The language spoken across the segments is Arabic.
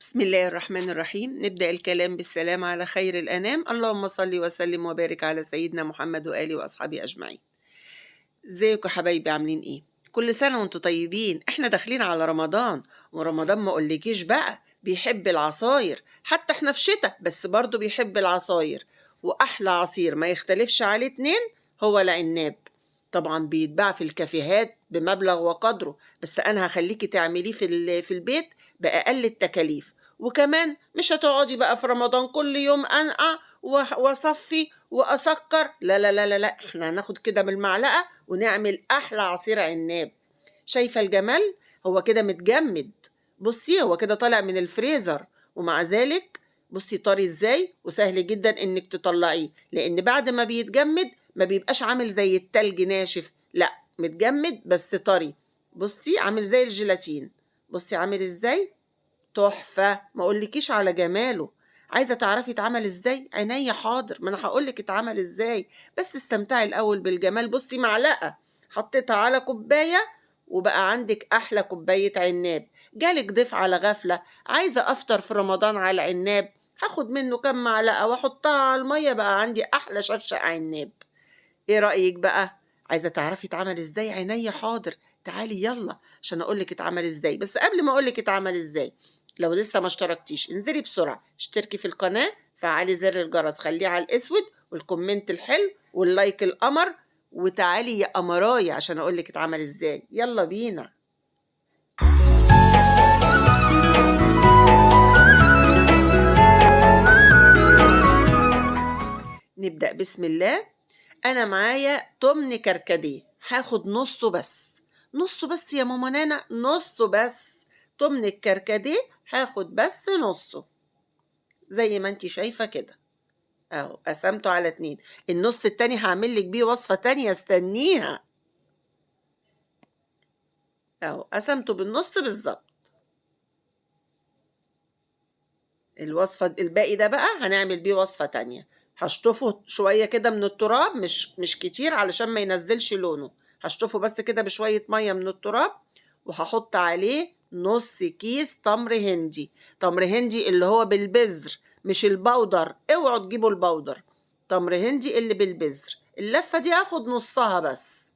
بسم الله الرحمن الرحيم. نبدأ الكلام بالسلام على خير الأنام. اللهم صل وسلم وبارك على سيدنا محمد وآله وأصحابه أجمعين. ازيكم يا حبايبي، عاملين ايه؟ كل سنة وانتم طيبين. احنا داخلين على رمضان، ورمضان ما اقولكيش بقى بيحب العصاير. حتى احنا في شتاء بس برضه بيحب العصاير. وأحلى عصير ما يختلفش عليه اتنين هو العناب. طبعا بيتباع في الكافيهات بمبلغ وقدره، بس انا هخليكي تعمليه في البيت بأقل التكاليف. وكمان مش هتقعدي بقى في رمضان كل يوم انقع واصفي واسكر. لا لا لا لا لا، احنا هناخد كده بالمعلقه ونعمل احلى عصير عناب. شايفه الجمال؟ هو كده متجمد. بصي هو كده طالع من الفريزر، ومع ذلك بصي طري ازاي وسهل جدا انك تطلعيه، لان بعد ما بيتجمد ما بيبقاش عامل زي التلج ناشف، لا متجمد بس طري. بصي عامل زي الجيلاتين. بصي عامل ازاي؟ تحفة، ما اقولكيش على جماله. عايزة تعرفي اتعمل ازاي؟ عينيا حاضر، ما انا هقولك اتعمل ازاي، بس استمتعي الاول بالجمال. بصي معلقة حطيتها على كوباية وبقى عندك احلى كوباية عناب. جالك ضيف على غفلة عايزة افطر في رمضان على العناب، هاخد منه كام معلقة واحطها على المية، بقى عندي احلى شفشق عناب. ايه رأيك بقى؟ عايزة تعرفي اتعمل ازاي؟ عينيا حاضر، تعالي يلا عشان اقولك اتعمل ازاي. بس قبل ما اقولك اتعمل ازاي، لو لسه ما اشتركتيش انزلي بسرعة اشتركي في القناة، فعلي زر الجرس خليه على الاسود، والكومنت الحلو واللايك القمر، وتعالي يا قمرايا عشان اقولك اتعمل ازاي. يلا بينا. نبدأ بسم الله. انا معايا تمن كركديه، هاخد نصه بس. نصه بس يا ماما نانا، نصه بس. تمن الكركديه هاخد بس نصه، زي ما انتي شايفة كده اهو، قسمته على 2. النص التاني هعمل لك بيه وصفة تانية، استنيها. اهو قسمته بالنص بالظبط. الوصفة الباقي ده بقى هنعمل بيه وصفة تانية. هشطفه شوية كده من التراب، مش كتير علشان ما ينزلش لونه. هشطفه بس كده بشوية مية من التراب، وهحط عليه نص كيس تمر هندي. تمر هندي اللي هو بالبذر، مش البودر، اوعوا تجيبوا البودر. تمر هندي اللي بالبذر. اللفة دي هاخد نصها بس،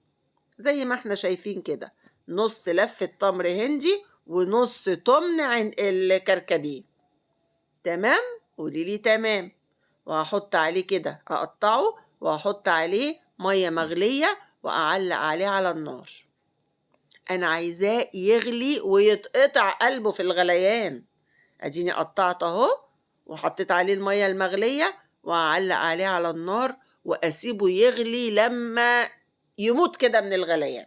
زي ما احنا شايفين كده. نص لفة تمر هندي ونص تمن عن الكركديه. تمام؟ قولي لي تمام. وهحط عليه كده، اقطعه وهحط عليه ميه مغليه واعلق عليه على النار. انا عايزاه يغلي ويتقطع قلبه في الغليان. اديني قطعت اهو، وحطيت عليه الميه المغليه واعلق عليه على النار، واسيبه يغلي لما يموت كده من الغليان.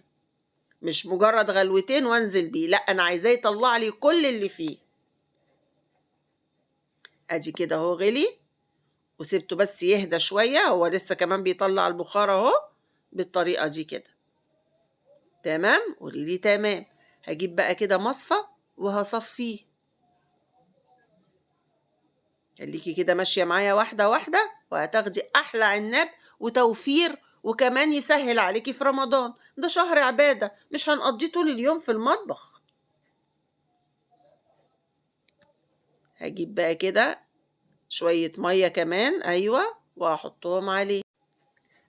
مش مجرد غلوتين وانزل بيه، لا انا عايزاه يطلع لي كل اللي فيه. ادي كده اهو غلي، وسبته بس يهدى شوية، هو لسه كمان بيطلع البخار اهو، بالطريقة دي كده. تمام؟ قولي لي تمام. هجيب بقى كده مصفى وهصفيه. خليكي كده ماشية معايا واحدة واحدة، وهتاخدي أحلى عناب وتوفير، وكمان يسهل عليكي في رمضان. ده شهر عبادة، مش هنقضيه طول اليوم في المطبخ. هجيب بقى كده شوية مية كمان، أيوة، وهحطهم عليه.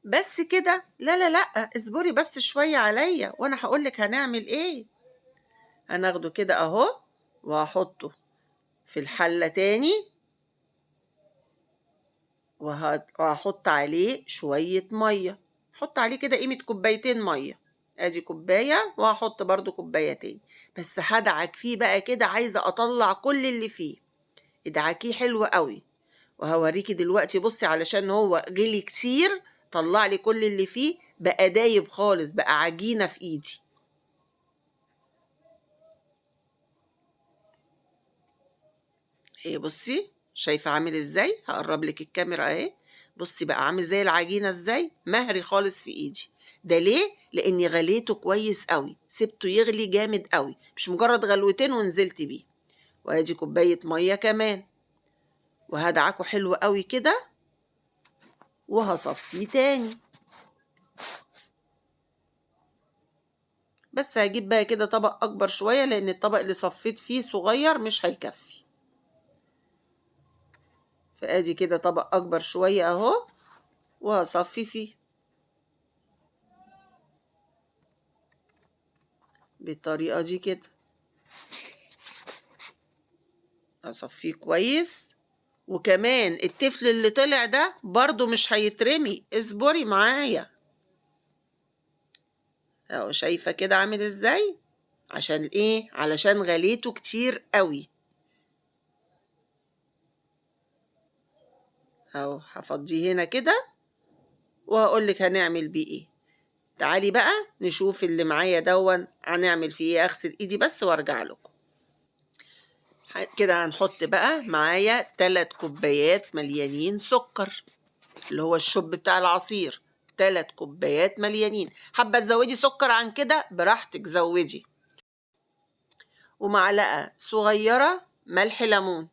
بس كده؟ لا لا لا، اصبري بس شوية عليا وانا هقولك هنعمل ايه. هناخده كده اهو، وهحطه في الحلة تاني، وهحط عليه شوية مية. حط عليه كده قيمة كوبايتين مية. ادي كوباية، وهحط برضو كوباية تاني. بس هدعك فيه بقى كده، عايزة اطلع كل اللي فيه. ادعكيه حلو قوي، وهوريكي دلوقتي. بصي علشان هو غلي كتير، طلع لي كل اللي فيه، بقى دايب خالص، بقى عجينة في ايدي. ايه بصي شايفة عامل ازاي؟ هقرب لك الكاميرا اهي. بصي بقى عامل زي العجينة ازاي، مهري خالص في ايدي. ده ليه؟ لاني غليته كويس قوي، سبته يغلي جامد قوي، مش مجرد غلوتين ونزلت بيه. وادي كوباية مية كمان، وهدعكه حلو قوي كده، وهصفيه تاني. بس هجيب بقى كده طبق اكبر شوية، لان الطبق اللي صفيت فيه صغير مش هيكفي. فادي كده طبق اكبر شوية اهو، وهصفي فيه بالطريقة دي كده. اصفيه كويس. وكمان التفل اللي طلع ده برضو مش هيترمي، اصبري معايا اهو. شايفة كده عامل ازاي؟ عشان ايه؟ علشان غليته كتير قوي اهو. هفضيه هنا كده وهقولك هنعمل بيه ايه. تعالي بقى نشوف اللي معايا دون هنعمل فيه ايه. اغسل ايدي بس وارجع لكم. كده هنحط بقى معايا 3 كوبايات مليانين سكر، اللي هو الشوب بتاع العصير. 3 كوبايات مليانين. حابة تزودي سكر عن كده براحتك زودي. ومعلقة صغيرة ملح ليمون.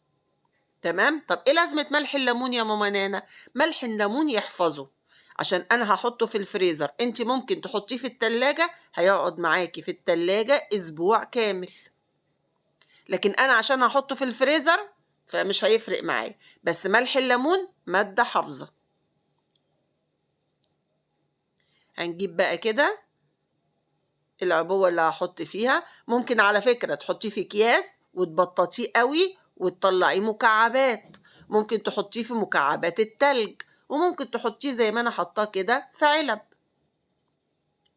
تمام. طب ايه لازمة ملح الليمون يا ماما نانا؟ ملح الليمون يحفظه، عشان انا هحطه في الفريزر. انت ممكن تحطيه في التلاجة، هيقعد معاكي في التلاجة اسبوع كامل. لكن انا عشان هحطه في الفريزر فمش هيفرق معايا. بس ملح الليمون مادة حافظة. هنجيب بقى كده العبوة اللي هحط فيها. ممكن على فكرة تحطيه في اكياس وتبططيه قوي وتطلعيه مكعبات. ممكن تحطيه في مكعبات التلج، وممكن تحطيه زي ما انا حطاه كده في علب.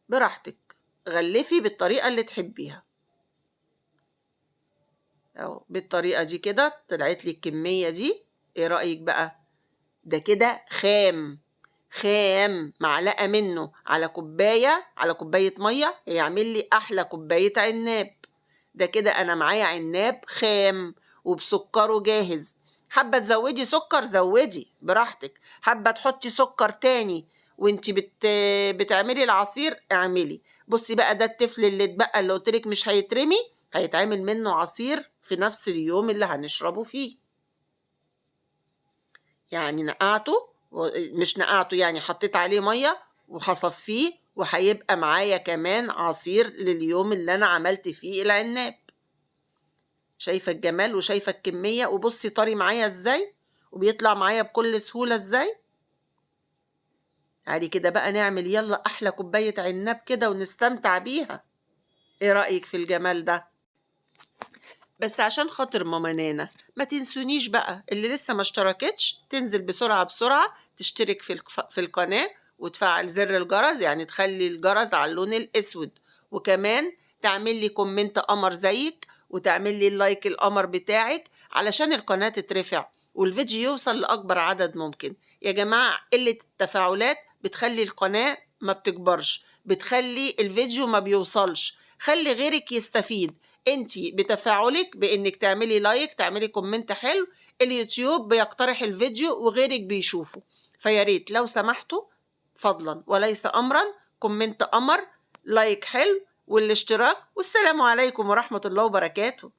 براحتك، غلفي بالطريقة اللي تحبيها اهو. بالطريقة دي كده طلعت لي الكمية دي. ايه رأيك بقى؟ ده كده خام. خام معلقة منه على كوباية مية هيعمل لي أحلى كوباية عناب. ده كده أنا معايا عناب خام وبسكره جاهز. حابة تزودي سكر زودي براحتك. حابة تحطي سكر تاني وانتي بتعملي العصير اعملي. بصي بقى، ده التفل اللي اتبقى اللي قلتلك مش هيترمي، هيتعمل منه عصير في نفس اليوم اللي هنشربه فيه. يعني نقعته، مش نقعته يعني حطيت عليه مية وهصفيه، وهيبقى معايا كمان عصير لليوم اللي أنا عملت فيه العناب. شايفة الجمال وشايفة الكمية، وبصي طري معايا ازاي وبيطلع معايا بكل سهولة ازاي. تعالي كده بقى نعمل يلا أحلى كوباية عناب كده ونستمتع بيها. ايه رأيك في الجمال ده؟ بس عشان خاطر ماما نانا ما تنسونيش بقى، اللي لسه ما اشتركتش تنزل بسرعة بسرعة تشترك في القناة وتفعل زر الجرس، يعني تخلي الجرس على اللون الأسود. وكمان تعمل لي كومنت قمر زيك، وتعمل لي اللايك القمر بتاعك علشان القناة تترفع والفيديو يوصل لأكبر عدد ممكن. يا جماعة قلة التفاعلات بتخلي القناة ما بتكبرش، بتخلي الفيديو ما بيوصلش. خلي غيرك يستفيد. انتي بتفاعلك بانك تعملي لايك، تعملي كومنت حلو، اليوتيوب بيقترح الفيديو وغيرك بيشوفه. فياريت لو سمحتوا فضلا وليس امرا، كومنت قمر، لايك حلو، والاشتراك. والسلام عليكم ورحمة الله وبركاته.